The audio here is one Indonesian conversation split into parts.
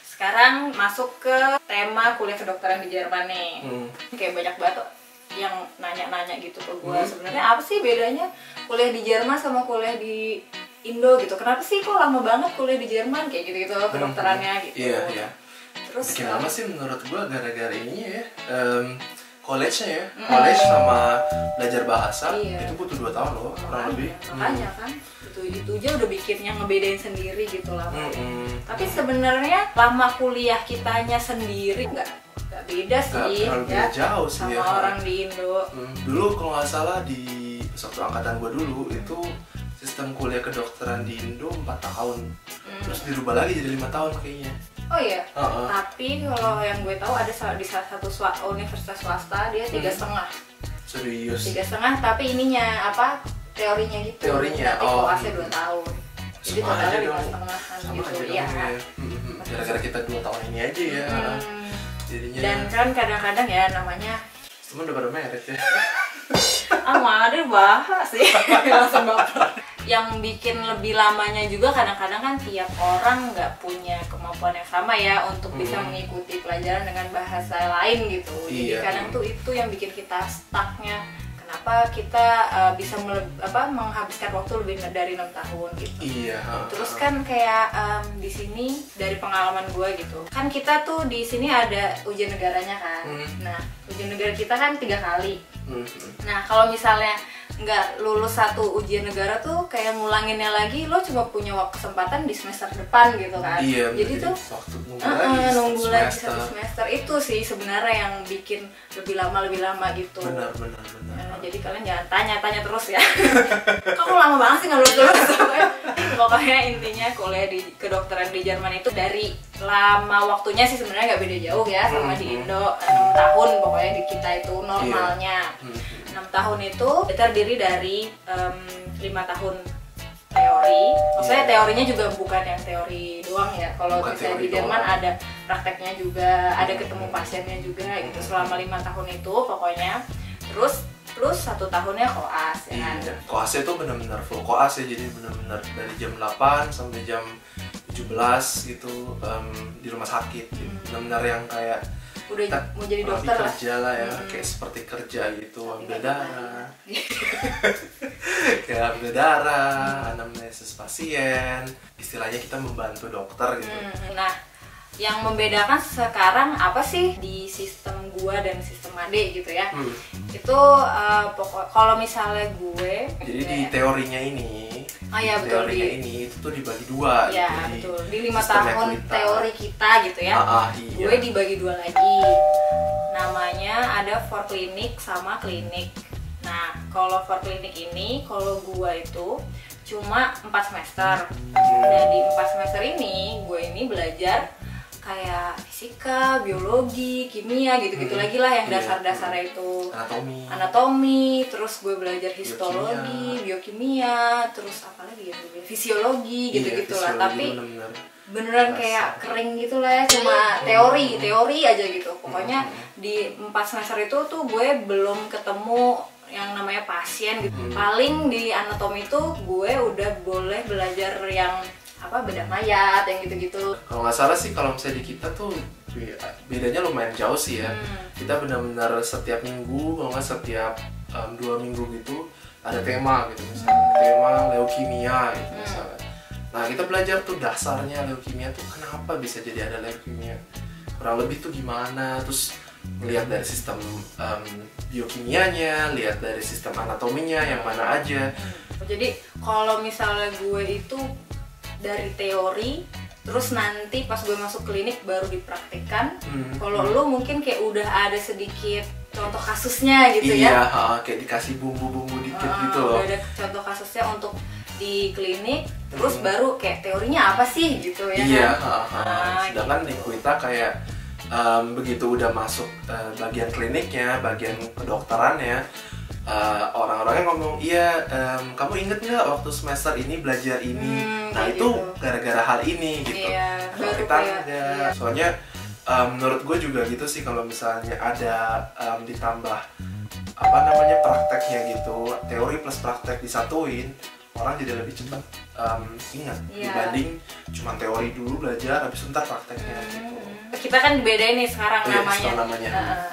Sekarang masuk ke tema kuliah kedokteran di Jerman nih. Kayak banyak banget yang nanya-nanya gitu ke gue. Sebenarnya apa sih bedanya kuliah di Jerman sama kuliah di Indo gitu? Kenapa sih kok lama banget kuliah di Jerman kayak gitu-gitu kedokterannya gitu? Iya. Terus bikin lama sih menurut gue gara-gara ininya ya. College-nya ya, college sama belajar bahasa itu butuh 2 tahun loh, kurang lebih. Makanya kan, itu aja udah bikin yang ngebedain sendiri gitu lah. Tapi sebenarnya lama kuliah kitanya sendiri nggak beda sih, ya, jauh sih sama ya. orang di Indo. Dulu kalau nggak salah di waktu angkatan gue dulu itu sistem kuliah kedokteran di Indo 4 tahun, terus dirubah lagi jadi 5 tahun kayaknya. Oh iya, tapi kalau yang gue tahu ada di salah satu universitas swasta dia 3,5. Serius? 3,5 tapi ininya apa teorinya gitu. Teorinya, nanti koasnya 2 tahun. Jadi sama totalnya aja 5,5 gitu aja ya. Gara-gara kita 2 tahun ini aja ya. Jadinya. Dan kan kadang-kadang ya namanya. Temen udah pada merit ya. Ada bahas sih langsung baper. Yang bikin lebih lamanya juga kadang-kadang kan tiap orang nggak punya kemampuan yang sama ya untuk bisa mengikuti pelajaran dengan bahasa lain gitu. Jadi kadang tuh itu yang bikin kita stucknya. Kenapa kita bisa menghabiskan waktu lebih dari 6 tahun gitu. Terus kan kayak di sini dari pengalaman gue gitu. Kan kita tuh di sini ada ujian negaranya kan. Nah, ujian negara kita kan 3 kali. Nah, kalau misalnya nggak lulus satu ujian negara tuh kayak ngulanginnya lagi, lo cuma punya kesempatan di semester depan gitu kan. Jadi tuh nunggu lagi satu semester itu sih sebenarnya yang bikin lebih lama gitu. Benar. Jadi kalian jangan tanya terus ya. Kok lama banget sih nggak lulus. Pokoknya intinya kuliah di kedokteran di Jerman itu dari lama waktunya sih sebenarnya nggak beda jauh ya sama di Indo. 6 tahun pokoknya di kita itu normalnya. 6 tahun itu terdiri dari 5 tahun teori. Maksudnya teorinya juga bukan yang teori doang ya. Kalau misalnya di Jerman ada prakteknya juga, ada ketemu pasiennya juga gitu selama 5 tahun itu pokoknya. Terus plus 1 tahunnya koas ya kan. Koasnya tuh benar-benar full koas ya, jadi benar-benar dari jam 8 sampai jam 17 gitu di rumah sakit. Benar-benar yang kayak udah mau jadi dokter lah. Kerja lah ya, kayak seperti kerja gitu, ambil darah. Kayak ambil darah, anamnesis pasien. Istilahnya kita membantu dokter gitu. Nah, yang membedakan sekarang apa sih di sistem gua dan sistem Ade gitu ya? Itu kalau misalnya gue jadi di teorinya ini teorinya ini itu tuh dibagi 2 ya, gitu, betul. Di 5 tahun teori kita gitu ya. Gue dibagi 2 lagi. Namanya ada for klinik sama klinik. Nah, kalau for klinik ini kalau gue itu cuma 4 semester. Nah, di 4 semester ini gue ini belajar kayak fisika, biologi, kimia gitu-gitu lagi lah yang dasar-dasarnya itu. Anatomi, terus gue belajar histologi, biokimia, terus apa lagi ya? Fisiologi gitu-gitu lah. Tapi beneran kayak kering gitu lah ya, cuma teori aja gitu. Pokoknya di 4 semester itu tuh gue belum ketemu yang namanya pasien gitu. Paling di anatomi tuh gue udah boleh belajar yang bedah mayat yang gitu-gitu. Kalau nggak salah sih kalau misalnya di kita tuh bedanya lumayan jauh sih ya. Kita benar-benar setiap minggu, kalau nggak setiap 2 minggu gitu ada tema gitu, misalnya tema leukemia gitu misalnya. Nah, kita belajar tuh dasarnya leukemia tuh kenapa bisa jadi ada leukemia, kurang lebih tuh gimana, terus melihat dari sistem biokimianya, lihat dari sistem anatominya yang mana aja. Jadi kalau misalnya gue itu dari teori, terus nanti pas gue masuk klinik baru dipraktikkan. Kalau lu mungkin kayak udah ada sedikit contoh kasusnya gitu ya. Iya, kayak dikasih bumbu-bumbu dikit gitu loh. Udah ada contoh kasusnya untuk di klinik, terus baru kayak teorinya apa sih gitu ya. Iya, sedangkan di Kuita kayak begitu udah masuk bagian kliniknya, bagian kedokterannya, orang-orangnya ngomong, kamu inget nggak waktu semester ini belajar ini? Nah itu gitu. Gara-gara hal ini gitu. Kalau kita enggak. Soalnya menurut gue juga gitu sih, kalau misalnya ada ditambah prakteknya gitu, teori plus praktek disatuin, orang jadi lebih cepat ingat dibanding cuma teori dulu belajar habis itu ntar prakteknya gitu. Kita kan dibedain nih sekarang namanya.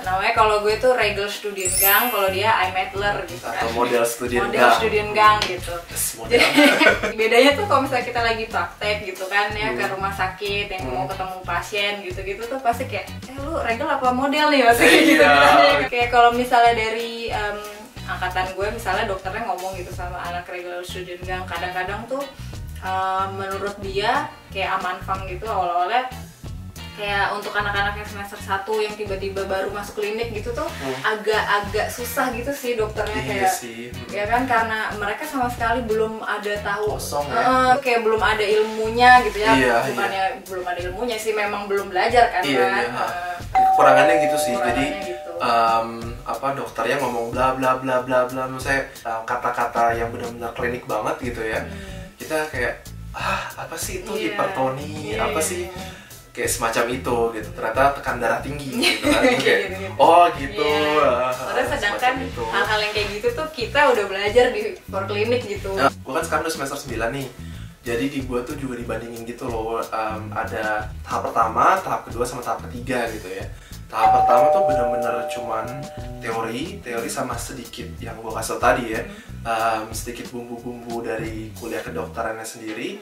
Namanya kalau gue tuh Regular Student Gang, kalau dia iMathler gitu kan. Atau model student gang gitu. Jadi bedanya tuh kalau misalnya kita lagi praktek gitu kan ya ke rumah sakit yang mau ketemu pasien gitu-gitu tuh pasti kayak lu regular apa model nih maksudnya gitu kan. Kayak kalau misalnya dari angkatan gue misalnya dokternya ngomong gitu sama anak Regular Student Gang, kadang-kadang tuh menurut dia kayak aman fang gitu awal-awalnya. Kayak untuk anak-anak yang semester 1 yang tiba-tiba baru masuk klinik gitu tuh agak-agak susah gitu sih dokternya kayak ya kan, karena mereka sama sekali belum ada tahu kayak belum ada ilmunya gitu ya. Bukannya belum ada ilmunya sih, memang belum belajar kan. Kekurangannya gitu sih. Jadi gitu. Dokternya ngomong bla bla bla bla bla, misalnya kata-kata yang benar-benar klinik banget gitu ya. Kita kayak apa sih itu hipertoni, apa sih kayak semacam itu gitu, ternyata tekan darah tinggi gitu kan. Kayak gitu. Padahal sedangkan hal-hal yang kayak gitu tuh kita udah belajar di klinik gitu. Gue kan sekarang udah semester 9 nih, jadi di gue tuh juga dibandingin gitu loh, ada tahap pertama, tahap kedua, sama tahap ketiga gitu ya. Tahap pertama tuh bener-bener cuman teori sama sedikit yang gue kasih tadi ya, sedikit bumbu-bumbu dari kuliah kedokterannya sendiri.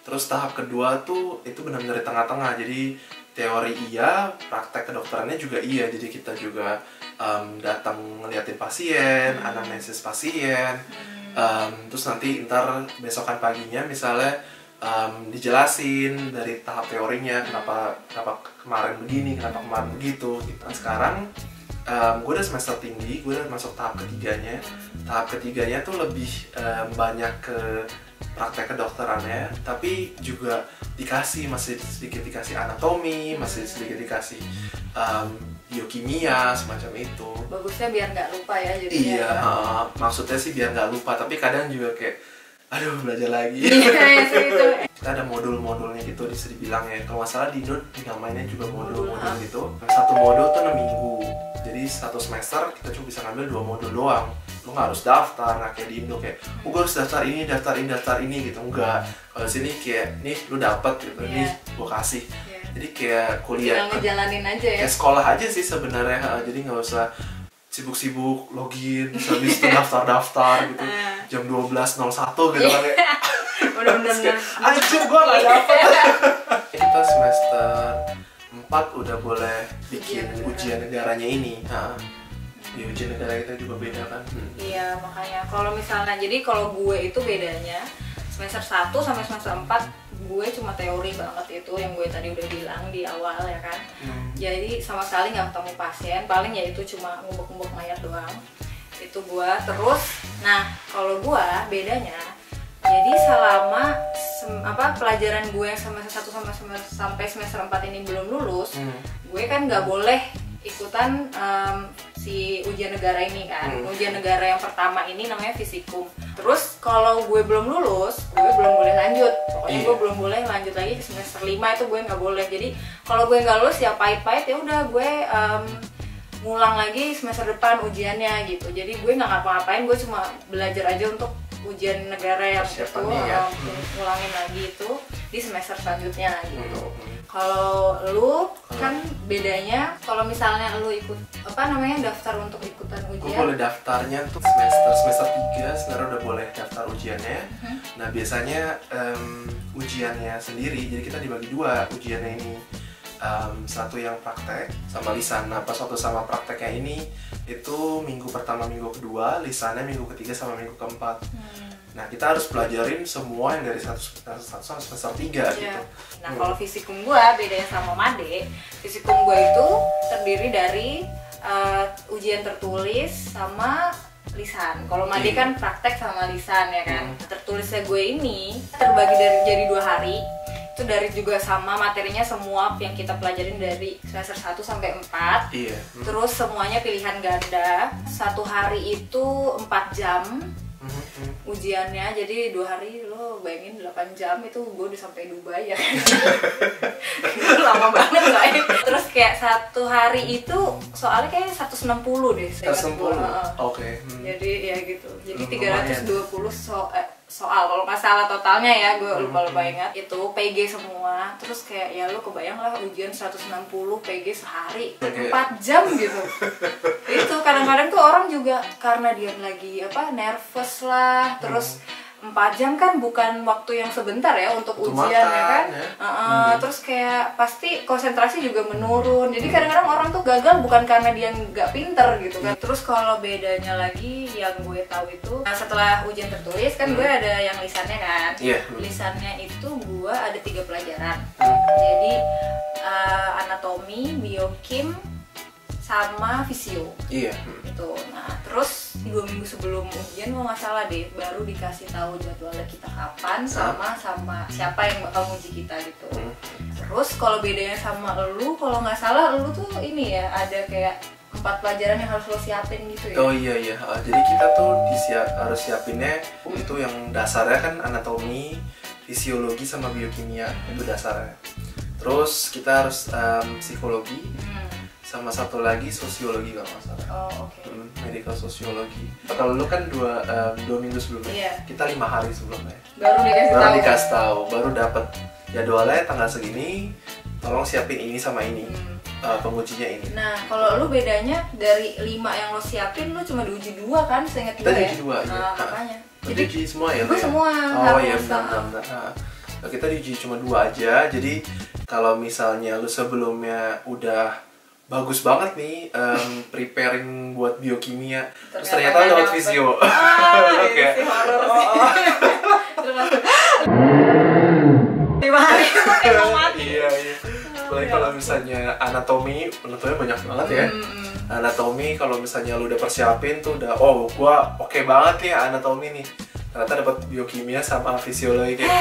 Terus tahap kedua tuh itu benar-benar di tengah-tengah, jadi teori iya, praktek kedokterannya juga iya. Jadi kita juga datang ngeliatin pasien, anamnesis pasien, terus nanti ntar besokan paginya misalnya dijelasin dari tahap teorinya kenapa kemarin begini, kenapa kemarin begitu gitu. Nah, sekarang gue udah semester tinggi, gue udah masuk tahap ketiganya. Tahap ketiganya tuh lebih banyak ke praktek kedokterannya, tapi juga masih sedikit dikasih anatomi, masih sedikit dikasih biokimia semacam itu. Bagusnya biar nggak lupa ya jadinya. Iya, maksudnya sih biar nggak lupa, tapi kadang juga kayak aduh belajar lagi. Kita ada modul-modulnya gitu, bisa dibilang ya, kalau nggak salah di Indo namanya juga modul-modul gitu. Satu modul tuh 6 minggu, jadi satu semester kita cuma bisa ngambil 2 modul doang. Lu nggak harus daftar, nggak kayak di Indo kayak gue harus daftar ini gitu. Enggak, kalau sini kayak nih lu dapet gitu, nih gue kasih. Jadi kayak kuliah ngejalanin aja ya, kayak sekolah aja sih sebenarnya. Jadi nggak usah sibuk-sibuk login, habis itu daftar gitu jam 12.01 gitu kan kayak bener-bener anjir gue nggak dapet. Kita semester 4 udah boleh bikin ujian negaranya ini. Di ujian negara kita juga beda kan. Iya, makanya kalau misalnya, jadi kalau gue itu bedanya semester 1 sampai semester 4 gue cuma teori banget, itu yang gue tadi udah bilang di awal ya kan. Jadi sama sekali nggak ketemu pasien, paling ya itu cuma ngumbuk-ngumbuk mayat doang. Itu gue terus. Nah kalau gue bedanya, jadi selama pelajaran gue yang semester 1 sampai semester 4 ini belum lulus, gue kan nggak boleh ikutan si ujian negara ini kan. Ujian negara yang pertama ini namanya fisikum. Terus kalau gue belum lulus, gue belum boleh lanjut. Pokoknya gue belum boleh lanjut lagi ke semester 5, itu gue nggak boleh. Jadi kalau gue nggak lulus ya pahit-pahit, ya udah gue ngulang lagi semester depan ujiannya gitu. Jadi gue nggak ngapa-ngapain, gue cuma belajar aja untuk ujian negara yang itu, ngulangin lagi itu di semester selanjutnya gitu. Kalau lu kan bedanya, kalau misalnya lu ikut daftar untuk ikutan ujian. Gue boleh daftarnya untuk semester 3 sebenarnya udah boleh daftar ujiannya. Nah biasanya ujiannya sendiri, jadi kita dibagi 2 ujiannya ini. Satu yang praktek sama lisan. Nah pas waktu sama prakteknya ini itu minggu pertama, minggu kedua, lisannya minggu ketiga sama minggu keempat. Nah kita harus pelajarin semua yang dari sampai semester 3 gitu. Nah kalau fisikum gua bedanya sama Made, fisikum gua itu terdiri dari ujian tertulis sama lisan. Kalau Made kan praktek sama lisan ya kan. Tertulisnya gue ini terbagi jadi 2 hari. Itu dari juga sama materinya semua yang kita pelajarin dari semester 1 sampai 4. Terus semuanya pilihan ganda. 1 hari itu 4 jam ujiannya, jadi 2 hari lo bayangin 8 jam itu gue udah sampai Dubai ya. Itu lama banget guys. Terus kayak satu hari itu soalnya kayak 160 deh. 160. Oke. Jadi ya gitu. Jadi 320 soal kalau nggak salah totalnya ya, gue lupa ingat. Itu PG semua. Terus kayak ya lu kebayang lah ujian 160 PG sehari 4 jam gitu. Itu kadang-kadang tuh orang juga karena dia lagi nervous lah, terus 4 jam kan bukan waktu yang sebentar ya untuk ujian ya kan. Terus kayak pasti konsentrasi juga menurun. Jadi kadang-kadang orang tuh gagal bukan karena dia nggak pinter gitu kan. Terus kalau bedanya lagi yang gue tahu itu, setelah ujian tertulis kan gue ada yang lisannya kan. Lisannya itu gue ada 3 pelajaran. Jadi anatomi, biokim, sama fisio. Gitu. Nah, terus 2 minggu sebelum ujian kalau nggak salah deh baru dikasih tahu jadwalnya kita kapan sama siapa yang bakal nguji kita gitu. Terus kalau bedanya sama lu, kalau nggak salah lu tuh ini ya ada kayak 4 pelajaran yang harus lo siapin gitu ya. Oh iya. Jadi kita tuh harus siapinnya itu yang dasarnya kan anatomi, fisiologi sama biokimia, itu dasarnya. Terus kita harus psikologi. Sama satu lagi sosiologi kalau nggak salah. Medical sosiologi. Kalau lu kan 2 minggu sebelumnya, kita 5 hari sebelumnya. Baru dikasih tahu. Baru dapat jadwalnya tanggal segini. Tolong siapin ini sama ini. Pengujinya ini. Nah, kalau lu bedanya dari 5 yang lo siapin, lu cuma diuji 2 kan? Seingat gue ya. Diuji 2 ya. Makanya. Jadi diuji semua ya? Gue semua. Oh iya benar. Nah, kita diuji cuma 2 aja. Jadi kalau misalnya lu sebelumnya udah bagus banget nih preparing buat biokimia, terus ternyata lewat fisio. Oke. Iya. Apalagi kalau misalnya anatomi banyak banget ya. Anatomi kalau misalnya lu udah persiapin tuh udah, gua oke banget nih anatomi nih. Ternyata dapat biokimia sama fisiologi kayak.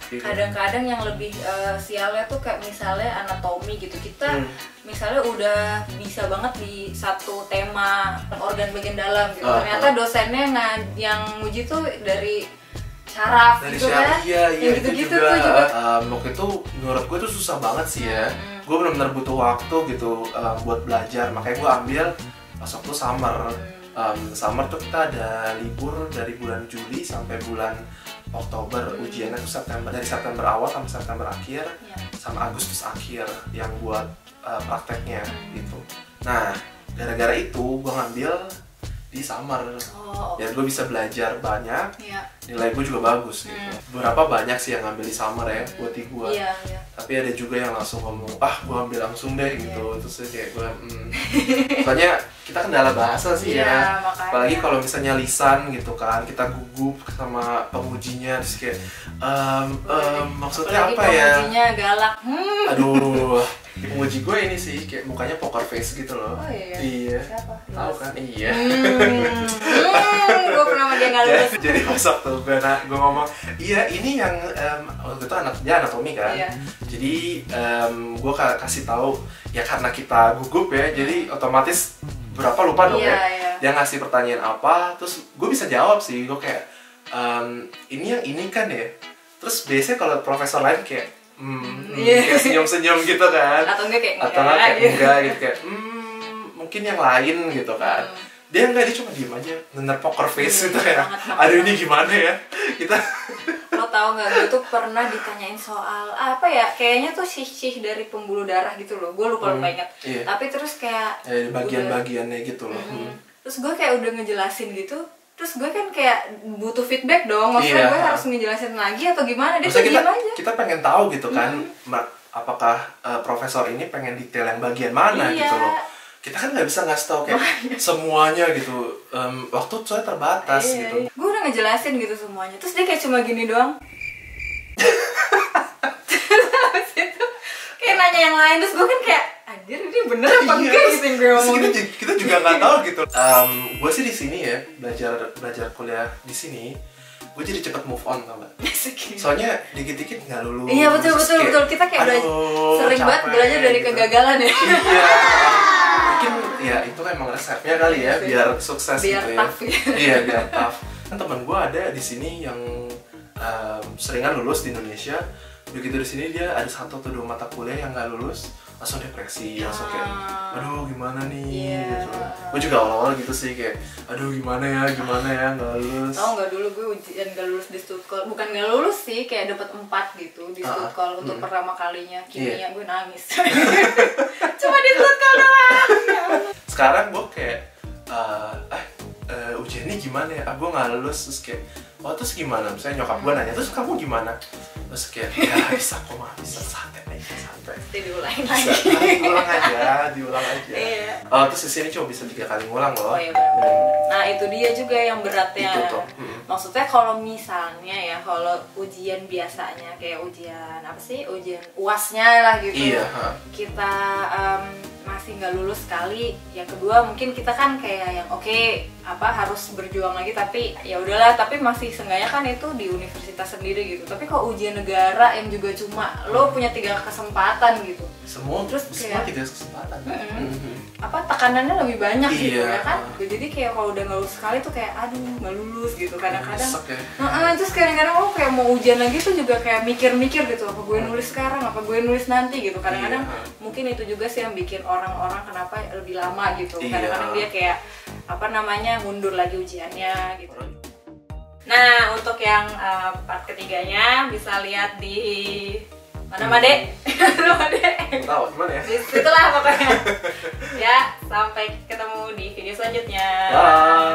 Kadang-kadang yang lebih sialnya tuh kayak misalnya anatomi gitu, kita misalnya udah bisa banget di satu tema organ bagian dalam gitu, ternyata dosennya yang nguji tuh dari syaraf gitu kan. Iya, gitu-gitu tuh juga. Waktu itu menurut gue tuh susah banget sih ya. Gue benar-benar butuh waktu gitu buat belajar, makanya gue ambil pas waktu summer. Summer tuh kita ada libur dari bulan Juli sampai bulan Oktober. Ujiannya tuh dari September awal sampai September akhir, sama Agustus akhir yang buat prakteknya gitu. Nah, gara-gara itu gue ngambil di summer, biar gue bisa belajar banyak, nilai gue juga bagus gitu. Beberapa banyak sih yang ngambil di summer ya buat di gue, tapi ada juga yang langsung ngomong, gue ambil langsung deh gitu. Terus kayak gue, soalnya kita kendala bahasa sih ya, apalagi kalau misalnya lisan gitu kan, kita gugup sama pengujinya, terus kayak maksudnya apa ya? Pengujinya galak. Aduh, penguji gue ini sih kayak mukanya poker face gitu loh. Iya. Siapa? Tahu kan? Iya. Gue pernah sama dia nggak lulus. Jadi pas waktu gue ngomong, iya ini yang waktu itu dia anatomi kan. Jadi gue kasih tahu ya karena kita gugup ya, jadi otomatis berapa lupa dong ya. Dia ngasih pertanyaan apa, terus gue bisa jawab sih. Gue kayak ini yang ini kan ya. Terus biasanya kalau profesor lain kayak kayak senyum-senyum gitu kan, atau enggak kayak enggak gitu kayak mungkin yang lain gitu kan. Dia enggak, dia cuma diem aja, bener poker face gitu kayak aduh ini gimana ya kita. Lo tau nggak, gue tuh pernah ditanyain soal apa ya, kayaknya tuh sih dari pembuluh darah gitu loh, gue lupa ingat. Tapi terus kayak bagian-bagiannya gitu loh. Terus gue kayak udah ngejelasin gitu, terus gue kan kayak butuh feedback dong, maksudnya gue harus ngejelasin lagi atau gimana, dia tuh diem aja. Kita pengen tahu gitu kan, apakah profesor ini pengen detail yang bagian mana gitu loh. Kita kan nggak bisa ngasih tahu kayak semuanya gitu, waktu soalnya terbatas gitu. Gue udah ngejelasin gitu semuanya, terus dia kayak cuma gini doang. Terus itu kayak nanya yang lain, terus gue kan kayak anjir ini bener apa enggak gitu yang gue ngomongin. Kita juga nggak tahu gitu. Gue sih di sini ya belajar kuliah di sini, gue jadi cepet move on tau gak? Soalnya dikit-dikit nggak lulus. Iya betul. Kita kayak udah sering banget belajar dari gitu. Kegagalan ya. Iya. Mungkin ya itu emang resepnya kali ya biar sukses biar gitu tough, ya. Iya biar tough. Kan teman gue ada di sini yang seringan lulus di Indonesia, begitu di sini dia ada 1 atau 2 mata kuliah yang nggak lulus, langsung depresi, langsung kayak aduh gimana nih gitu. Gue juga awal-awal gitu sih kayak aduh gimana ya nggak lulus. Tau nggak, dulu gue ujian nggak lulus di Stutkol, bukan nggak lulus sih, kayak dapat 4 gitu di Stutkol untuk pertama kalinya kimia. Gue nangis cuma di Stutkol doang. Sekarang gue kayak ujiannya gimana ya? Gue nggak lulus, terus kayak terus gimana? Misalnya nyokap gue nanya, terus kamu gimana? Terus kayak ya bisa kok mah, bisa santai. Pasti diulangin lagi. Diulang aja. Iya. Terus di sini cuma bisa 3 kali ngulang loh. Oh iya benar. Nah itu dia juga yang beratnya. Maksudnya kalau misalnya ya, kalau ujian biasanya kayak ujian apa sih? Ujian UAS-nya lah gitu. Iya. Kita masih nggak lulus sekali, yang kedua mungkin kita kan kayak yang harus berjuang lagi, tapi ya udahlah, tapi masih seenggaknya kan itu di universitas sendiri gitu. Tapi kalau ujian negara yang juga cuma lo punya 3 kesempatan gitu, semua 3 kesempatan, tekanannya lebih banyak gitu ya kan. Jadi kayak kalau udah nggak lulus sekali tuh kayak aduh nggak lulus gitu kadang-kadang. Terus kadang-kadang lo kayak mau ujian lagi tuh juga kayak mikir-mikir gitu, apa gue nulis sekarang, apa gue nulis nanti gitu. Kadang-kadang mungkin itu juga sih yang bikin orang-orang kenapa lebih lama gitu. Kadang-kadang dia kayak mundur lagi ujiannya gitu. Nah untuk yang part ketiganya bisa lihat di mana Made? Tahu gimana ya? Di situlah pokoknya. Ya, sampai ketemu di video selanjutnya. Bye.